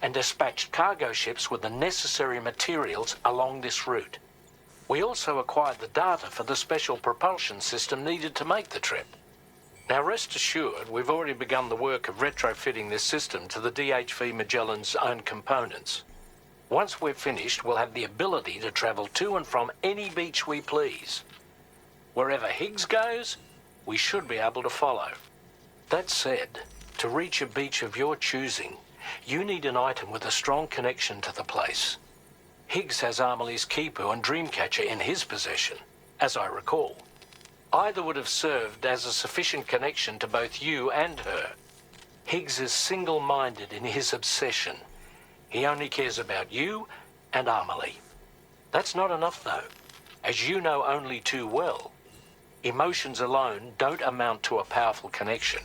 and dispatched cargo ships with the necessary materials along this route. We also acquired the data for the special propulsion system needed to make the trip. Now rest assured, we've already begun the work of retrofitting this system to the DHV Magellan's own components. Once we're finished, we'll have the ability to travel to and from any beach we please. Wherever Higgs goes, we should be able to follow. That said, to reach a beach of your choosing, you need an item with a strong connection to the place. Higgs has Amelie's Kipu and Dreamcatcher in his possession, as I recall. Either would have served as a sufficient connection to both you and her. Higgs is single-minded in his obsession. He only cares about you and Amelie. That's not enough, though. As you know only too well, emotions alone don't amount to a powerful connection.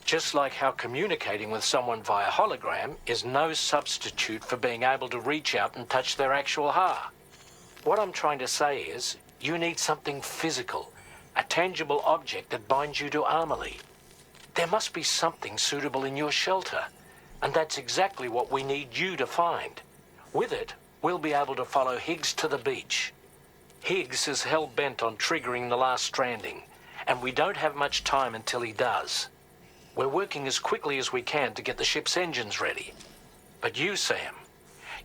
Just like how communicating with someone via hologram is no substitute for being able to reach out and touch their actual heart. What I'm trying to say is, you need something physical, a tangible object that binds you to Amelie. There must be something suitable in your shelter, and that's exactly what we need you to find. With it, we'll be able to follow Higgs to the beach. Higgs is hell-bent on triggering the last Stranding, and we don't have much time until he does. We're working as quickly as we can to get the ship's engines ready. But you, Sam,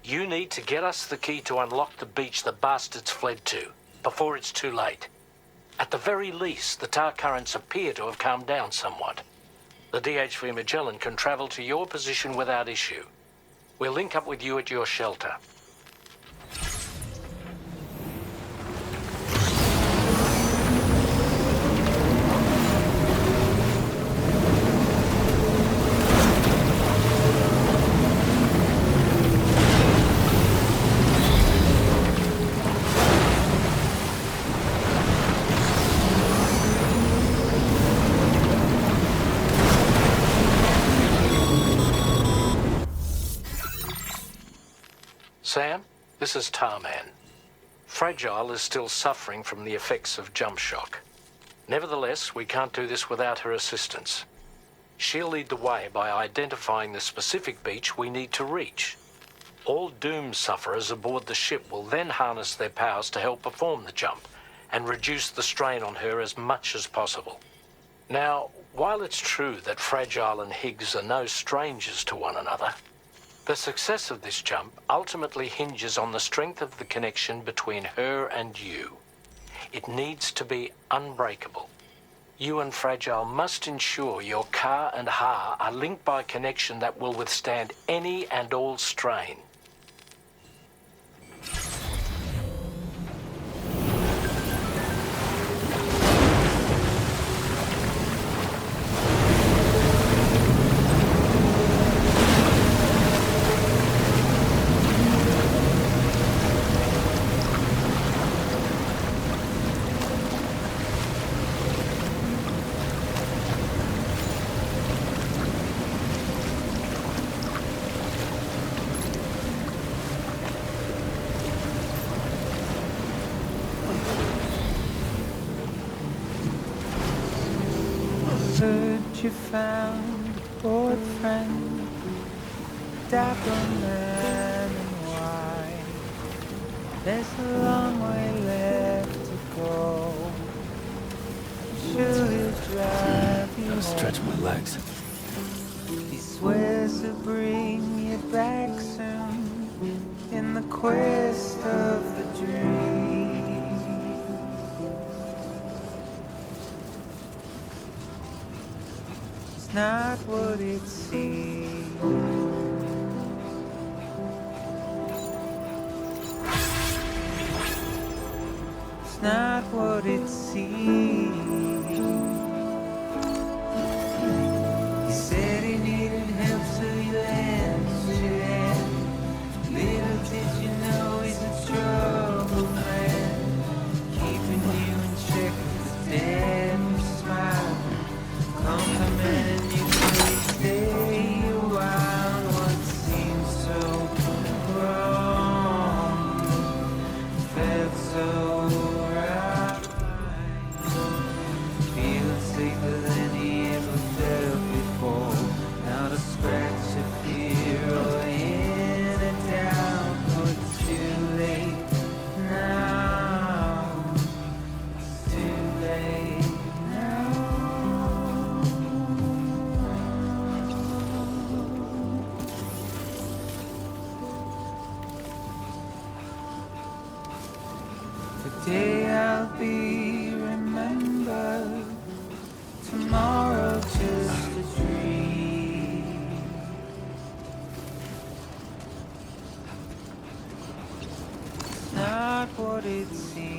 you need to get us the key to unlock the beach the bastards fled to, before it's too late. At the very least, the tar currents appear to have calmed down somewhat. The DHV Magellan can travel to your position without issue. We'll link up with you at your shelter. Sam, this is Tarman. Fragile is still suffering from the effects of jump shock. Nevertheless, we can't do this without her assistance. She'll lead the way by identifying the specific beach we need to reach. All doom sufferers aboard the ship will then harness their powers to help perform the jump and reduce the strain on her as much as possible. Now, while it's true that Fragile and Higgs are no strangers to one another, the success of this jump ultimately hinges on the strength of the connection between her and you. It needs to be unbreakable. You and Fragile must ensure your Ka and Ha are linked by a connection that will withstand any and all strain. You found a old friend, dapper man and wide. There's a long way left to go. Sure he'll drive you Gotta stretch my legs. He swears to bring you back soon in the quest of the dream. Not what it seems. It's not what it seems. He said he needed help, so you lent your hand. Little did you know he's a trouble man, keeping you in check with his deadly smile. Complimenting you, please. what it seems.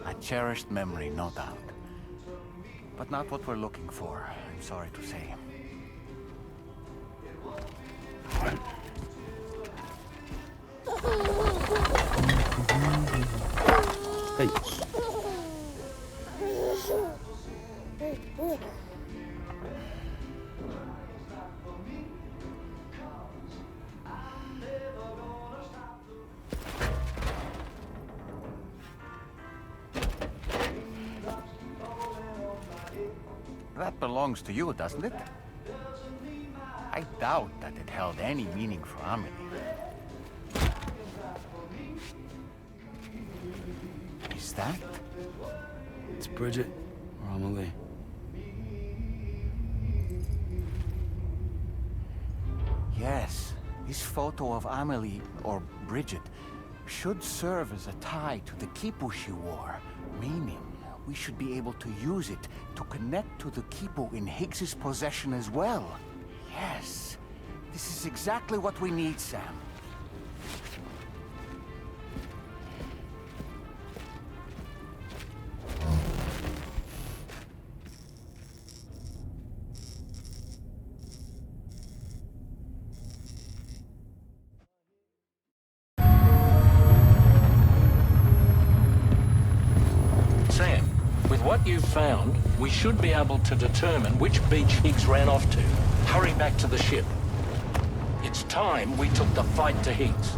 A cherished memory, no doubt. But not what we're looking for, I'm sorry to say. Hey. That belongs to you, doesn't it? I doubt that it held any meaning for Amelie. Is that? It's Bridget or Amelie. Yes, this photo of Amelie, or Bridget, should serve as a tie to the quipu she wore, meaning we should be able to use it to connect to the quipu in Higgs's possession as well. Yes, this is exactly what we need, Sam. Sam, with what you've found, we should be able to determine which beach Higgs ran off to. Hurry back to the ship. It's time we took the fight to Higgs.